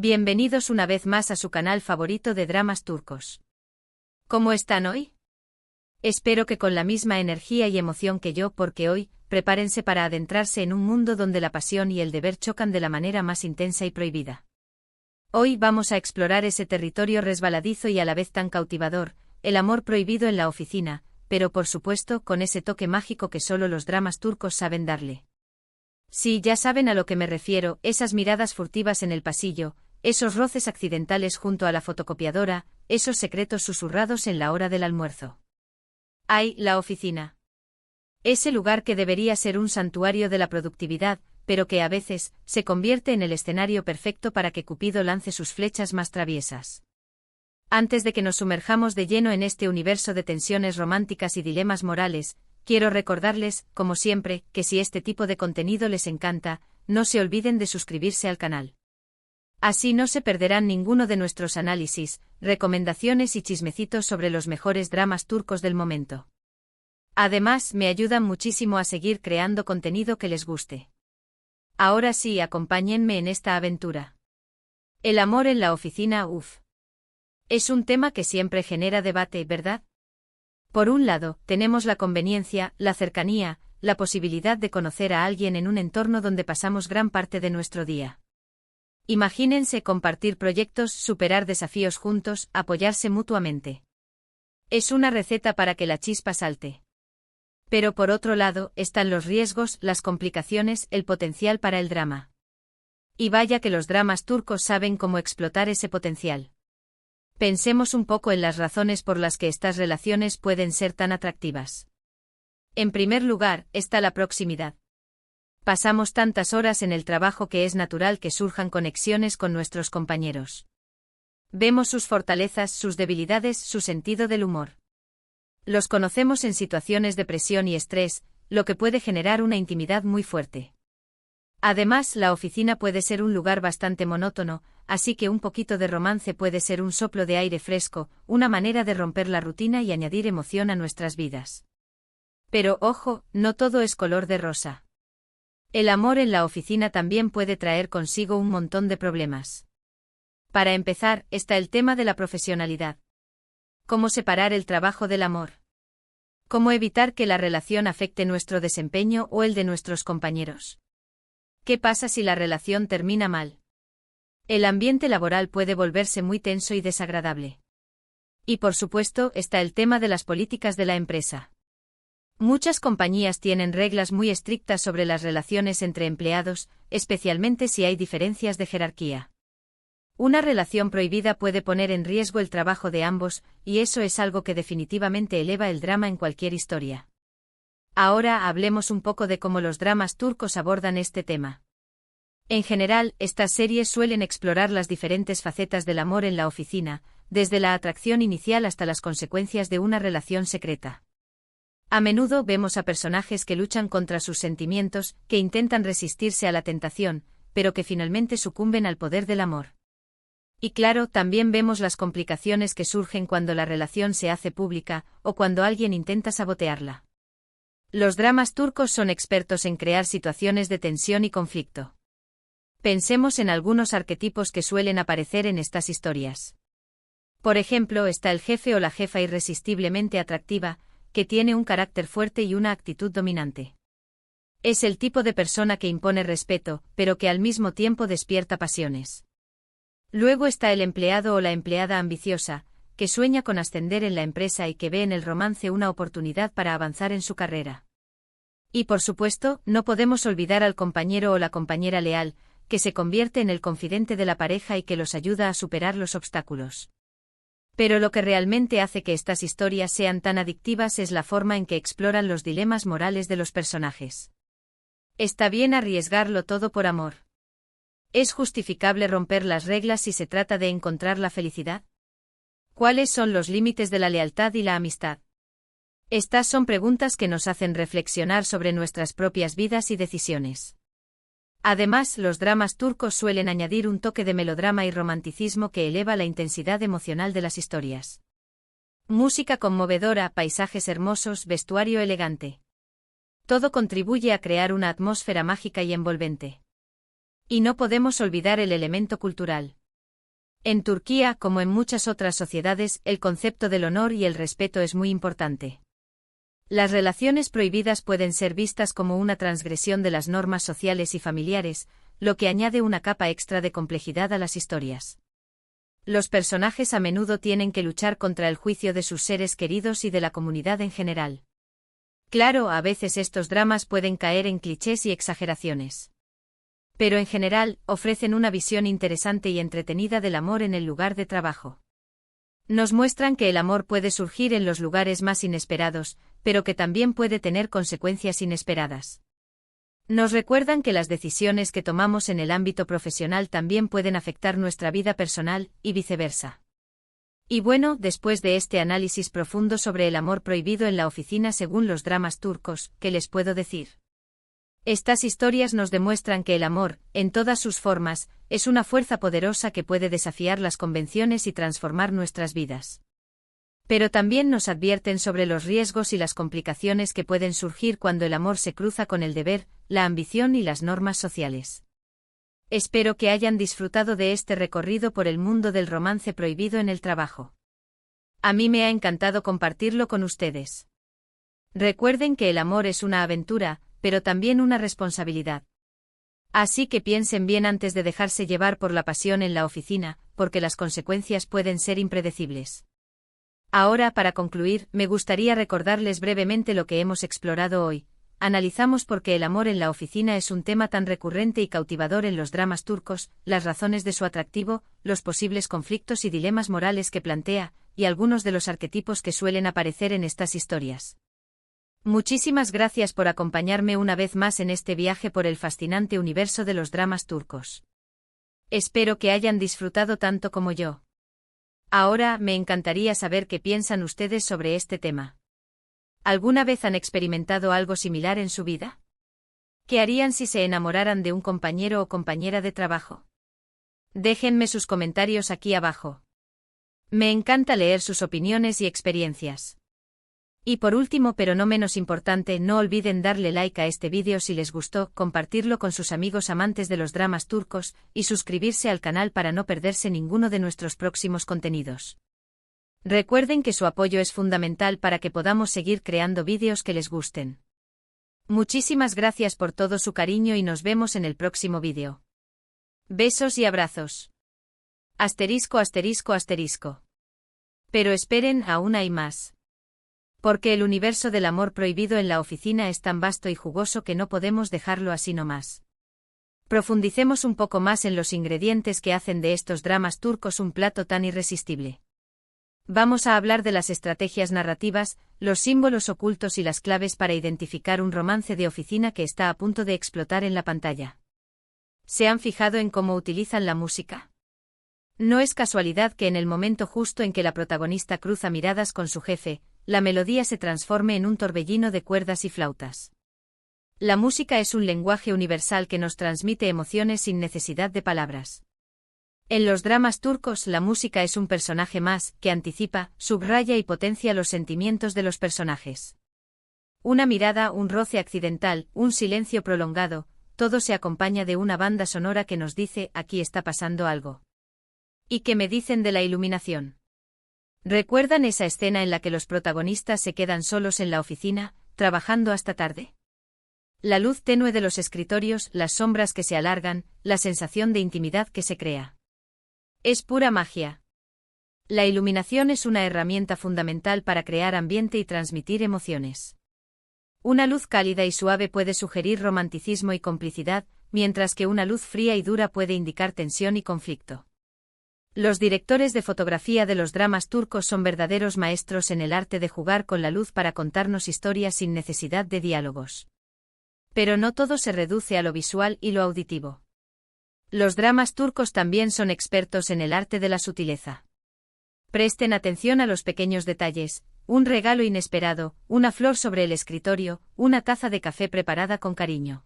Bienvenidos una vez más a su canal favorito de dramas turcos. ¿Cómo están hoy? Espero que con la misma energía y emoción que yo, porque hoy, prepárense para adentrarse en un mundo donde la pasión y el deber chocan de la manera más intensa y prohibida. Hoy vamos a explorar ese territorio resbaladizo y a la vez tan cautivador, el amor prohibido en la oficina, pero por supuesto con ese toque mágico que solo los dramas turcos saben darle. Sí, ya saben a lo que me refiero, esas miradas furtivas en el pasillo, esos roces accidentales junto a la fotocopiadora, esos secretos susurrados en la hora del almuerzo. ¡Ay, la oficina! Ese lugar que debería ser un santuario de la productividad, pero que a veces se convierte en el escenario perfecto para que Cupido lance sus flechas más traviesas. Antes de que nos sumerjamos de lleno en este universo de tensiones románticas y dilemas morales, quiero recordarles, como siempre, que si este tipo de contenido les encanta, no se olviden de suscribirse al canal. Así no se perderán ninguno de nuestros análisis, recomendaciones y chismecitos sobre los mejores dramas turcos del momento. Además, me ayudan muchísimo a seguir creando contenido que les guste. Ahora sí, acompáñenme en esta aventura. El amor en la oficina, es un tema que siempre genera debate, ¿verdad? Por un lado, tenemos la conveniencia, la cercanía, la posibilidad de conocer a alguien en un entorno donde pasamos gran parte de nuestro día. Imagínense compartir proyectos, superar desafíos juntos, apoyarse mutuamente. Es una receta para que la chispa salte. Pero por otro lado, están los riesgos, las complicaciones, el potencial para el drama. Y vaya que los dramas turcos saben cómo explotar ese potencial. Pensemos un poco en las razones por las que estas relaciones pueden ser tan atractivas. En primer lugar, está la proximidad. Pasamos tantas horas en el trabajo que es natural que surjan conexiones con nuestros compañeros. Vemos sus fortalezas, sus debilidades, su sentido del humor. Los conocemos en situaciones de presión y estrés, lo que puede generar una intimidad muy fuerte. Además, la oficina puede ser un lugar bastante monótono, así que un poquito de romance puede ser un soplo de aire fresco, una manera de romper la rutina y añadir emoción a nuestras vidas. Pero ojo, no todo es color de rosa. El amor en la oficina también puede traer consigo un montón de problemas. Para empezar, está el tema de la profesionalidad. ¿Cómo separar el trabajo del amor? ¿Cómo evitar que la relación afecte nuestro desempeño o el de nuestros compañeros? ¿Qué pasa si la relación termina mal? El ambiente laboral puede volverse muy tenso y desagradable. Y por supuesto, está el tema de las políticas de la empresa. Muchas compañías tienen reglas muy estrictas sobre las relaciones entre empleados, especialmente si hay diferencias de jerarquía. Una relación prohibida puede poner en riesgo el trabajo de ambos, y eso es algo que definitivamente eleva el drama en cualquier historia. Ahora hablemos un poco de cómo los dramas turcos abordan este tema. En general, estas series suelen explorar las diferentes facetas del amor en la oficina, desde la atracción inicial hasta las consecuencias de una relación secreta. A menudo vemos a personajes que luchan contra sus sentimientos, que intentan resistirse a la tentación, pero que finalmente sucumben al poder del amor. Y claro, también vemos las complicaciones que surgen cuando la relación se hace pública, o cuando alguien intenta sabotearla. Los dramas turcos son expertos en crear situaciones de tensión y conflicto. Pensemos en algunos arquetipos que suelen aparecer en estas historias. Por ejemplo, está el jefe o la jefa irresistiblemente atractiva, que tiene un carácter fuerte y una actitud dominante. Es el tipo de persona que impone respeto, pero que al mismo tiempo despierta pasiones. Luego está el empleado o la empleada ambiciosa, que sueña con ascender en la empresa y que ve en el romance una oportunidad para avanzar en su carrera. Y por supuesto, no podemos olvidar al compañero o la compañera leal, que se convierte en el confidente de la pareja y que los ayuda a superar los obstáculos. Pero lo que realmente hace que estas historias sean tan adictivas es la forma en que exploran los dilemas morales de los personajes. ¿Está bien arriesgarlo todo por amor? ¿Es justificable romper las reglas si se trata de encontrar la felicidad? ¿Cuáles son los límites de la lealtad y la amistad? Estas son preguntas que nos hacen reflexionar sobre nuestras propias vidas y decisiones. Además, los dramas turcos suelen añadir un toque de melodrama y romanticismo que eleva la intensidad emocional de las historias. Música conmovedora, paisajes hermosos, vestuario elegante. Todo contribuye a crear una atmósfera mágica y envolvente. Y no podemos olvidar el elemento cultural. En Turquía, como en muchas otras sociedades, el concepto del honor y el respeto es muy importante. Las relaciones prohibidas pueden ser vistas como una transgresión de las normas sociales y familiares, lo que añade una capa extra de complejidad a las historias. Los personajes a menudo tienen que luchar contra el juicio de sus seres queridos y de la comunidad en general. Claro, a veces estos dramas pueden caer en clichés y exageraciones. Pero en general, ofrecen una visión interesante y entretenida del amor en el lugar de trabajo. Nos muestran que el amor puede surgir en los lugares más inesperados, pero que también puede tener consecuencias inesperadas. Nos recuerdan que las decisiones que tomamos en el ámbito profesional también pueden afectar nuestra vida personal, y viceversa. Y bueno, después de este análisis profundo sobre el amor prohibido en la oficina según los dramas turcos, ¿qué les puedo decir? Estas historias nos demuestran que el amor, en todas sus formas, es una fuerza poderosa que puede desafiar las convenciones y transformar nuestras vidas. Pero también nos advierten sobre los riesgos y las complicaciones que pueden surgir cuando el amor se cruza con el deber, la ambición y las normas sociales. Espero que hayan disfrutado de este recorrido por el mundo del romance prohibido en el trabajo. A mí me ha encantado compartirlo con ustedes. Recuerden que el amor es una aventura, pero también una responsabilidad. Así que piensen bien antes de dejarse llevar por la pasión en la oficina, porque las consecuencias pueden ser impredecibles. Ahora, para concluir, me gustaría recordarles brevemente lo que hemos explorado hoy. Analizamos por qué el amor en la oficina es un tema tan recurrente y cautivador en los dramas turcos, las razones de su atractivo, los posibles conflictos y dilemas morales que plantea, y algunos de los arquetipos que suelen aparecer en estas historias. Muchísimas gracias por acompañarme una vez más en este viaje por el fascinante universo de los dramas turcos. Espero que hayan disfrutado tanto como yo. Ahora, me encantaría saber qué piensan ustedes sobre este tema. ¿Alguna vez han experimentado algo similar en su vida? ¿Qué harían si se enamoraran de un compañero o compañera de trabajo? Déjenme sus comentarios aquí abajo. Me encanta leer sus opiniones y experiencias. Y por último, pero no menos importante, no olviden darle like a este vídeo si les gustó, compartirlo con sus amigos amantes de los dramas turcos, y suscribirse al canal para no perderse ninguno de nuestros próximos contenidos. Recuerden que su apoyo es fundamental para que podamos seguir creando vídeos que les gusten. Muchísimas gracias por todo su cariño y nos vemos en el próximo vídeo. Besos y abrazos. Asterisco, asterisco, asterisco. Pero esperen, aún hay más. Porque el universo del amor prohibido en la oficina es tan vasto y jugoso que no podemos dejarlo así nomás. Profundicemos un poco más en los ingredientes que hacen de estos dramas turcos un plato tan irresistible. Vamos a hablar de las estrategias narrativas, los símbolos ocultos y las claves para identificar un romance de oficina que está a punto de explotar en la pantalla. ¿Se han fijado en cómo utilizan la música? No es casualidad que en el momento justo en que la protagonista cruza miradas con su jefe, la melodía se transforme en un torbellino de cuerdas y flautas. La música es un lenguaje universal que nos transmite emociones sin necesidad de palabras. En los dramas turcos, la música es un personaje más, que anticipa, subraya y potencia los sentimientos de los personajes. Una mirada, un roce accidental, un silencio prolongado, todo se acompaña de una banda sonora que nos dice, aquí está pasando algo. ¿Y qué me dicen de la iluminación? ¿Recuerdan esa escena en la que los protagonistas se quedan solos en la oficina, trabajando hasta tarde? La luz tenue de los escritorios, las sombras que se alargan, la sensación de intimidad que se crea. Es pura magia. La iluminación es una herramienta fundamental para crear ambiente y transmitir emociones. Una luz cálida y suave puede sugerir romanticismo y complicidad, mientras que una luz fría y dura puede indicar tensión y conflicto. Los directores de fotografía de los dramas turcos son verdaderos maestros en el arte de jugar con la luz para contarnos historias sin necesidad de diálogos. Pero no todo se reduce a lo visual y lo auditivo. Los dramas turcos también son expertos en el arte de la sutileza. Presten atención a los pequeños detalles, un regalo inesperado, una flor sobre el escritorio, una taza de café preparada con cariño.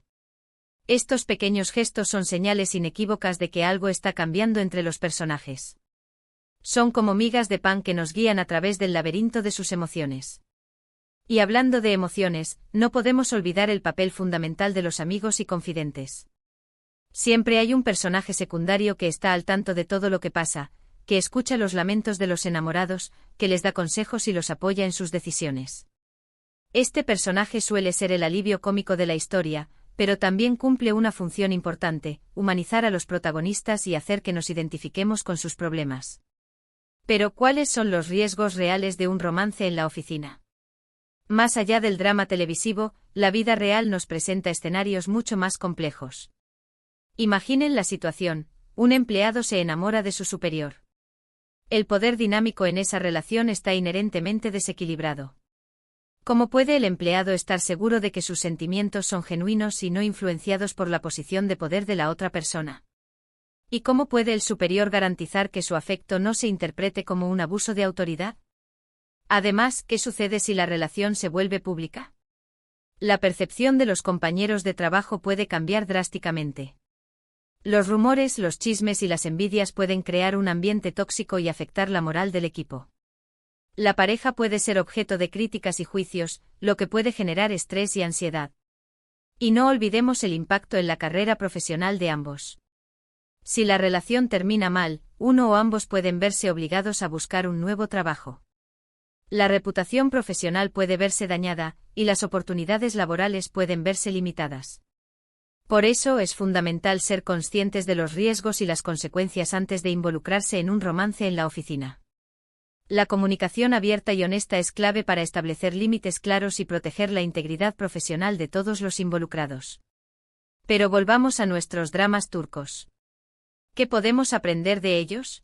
Estos pequeños gestos son señales inequívocas de que algo está cambiando entre los personajes. Son como migas de pan que nos guían a través del laberinto de sus emociones. Y hablando de emociones, no podemos olvidar el papel fundamental de los amigos y confidentes. Siempre hay un personaje secundario que está al tanto de todo lo que pasa, que escucha los lamentos de los enamorados, que les da consejos y los apoya en sus decisiones. Este personaje suele ser el alivio cómico de la historia, pero también cumple una función importante: humanizar a los protagonistas y hacer que nos identifiquemos con sus problemas. Pero ¿cuáles son los riesgos reales de un romance en la oficina? Más allá del drama televisivo, la vida real nos presenta escenarios mucho más complejos. Imaginen la situación: un empleado se enamora de su superior. El poder dinámico en esa relación está inherentemente desequilibrado. ¿Cómo puede el empleado estar seguro de que sus sentimientos son genuinos y no influenciados por la posición de poder de la otra persona? ¿Y cómo puede el superior garantizar que su afecto no se interprete como un abuso de autoridad? Además, ¿qué sucede si la relación se vuelve pública? La percepción de los compañeros de trabajo puede cambiar drásticamente. Los rumores, los chismes y las envidias pueden crear un ambiente tóxico y afectar la moral del equipo. La pareja puede ser objeto de críticas y juicios, lo que puede generar estrés y ansiedad. Y no olvidemos el impacto en la carrera profesional de ambos. Si la relación termina mal, uno o ambos pueden verse obligados a buscar un nuevo trabajo. La reputación profesional puede verse dañada, y las oportunidades laborales pueden verse limitadas. Por eso es fundamental ser conscientes de los riesgos y las consecuencias antes de involucrarse en un romance en la oficina. La comunicación abierta y honesta es clave para establecer límites claros y proteger la integridad profesional de todos los involucrados. Pero volvamos a nuestros dramas turcos. ¿Qué podemos aprender de ellos?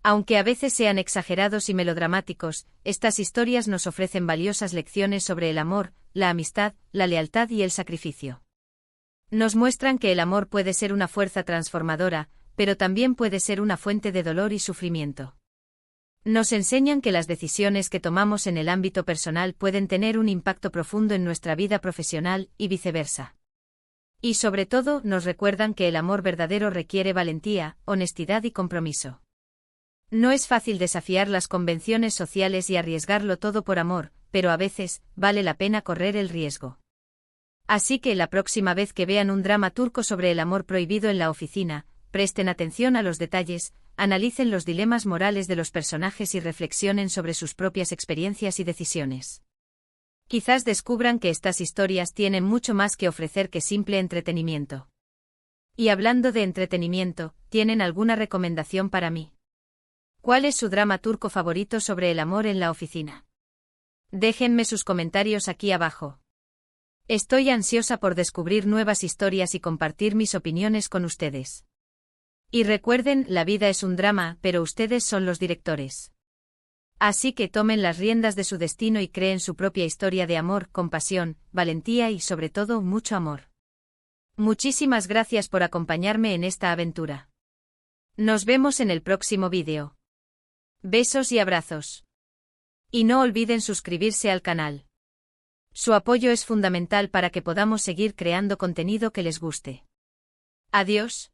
Aunque a veces sean exagerados y melodramáticos, estas historias nos ofrecen valiosas lecciones sobre el amor, la amistad, la lealtad y el sacrificio. Nos muestran que el amor puede ser una fuerza transformadora, pero también puede ser una fuente de dolor y sufrimiento. Nos enseñan que las decisiones que tomamos en el ámbito personal pueden tener un impacto profundo en nuestra vida profesional, y viceversa. Y sobre todo, nos recuerdan que el amor verdadero requiere valentía, honestidad y compromiso. No es fácil desafiar las convenciones sociales y arriesgarlo todo por amor, pero a veces, vale la pena correr el riesgo. Así que la próxima vez que vean un drama turco sobre el amor prohibido en la oficina, presten atención a los detalles, analicen los dilemas morales de los personajes y reflexionen sobre sus propias experiencias y decisiones. Quizás descubran que estas historias tienen mucho más que ofrecer que simple entretenimiento. Y hablando de entretenimiento, ¿tienen alguna recomendación para mí? ¿Cuál es su drama turco favorito sobre el amor en la oficina? Déjenme sus comentarios aquí abajo. Estoy ansiosa por descubrir nuevas historias y compartir mis opiniones con ustedes. Y recuerden, la vida es un drama, pero ustedes son los directores. Así que tomen las riendas de su destino y creen su propia historia de amor, compasión, valentía y sobre todo mucho amor. Muchísimas gracias por acompañarme en esta aventura. Nos vemos en el próximo vídeo. Besos y abrazos. Y no olviden suscribirse al canal. Su apoyo es fundamental para que podamos seguir creando contenido que les guste. Adiós.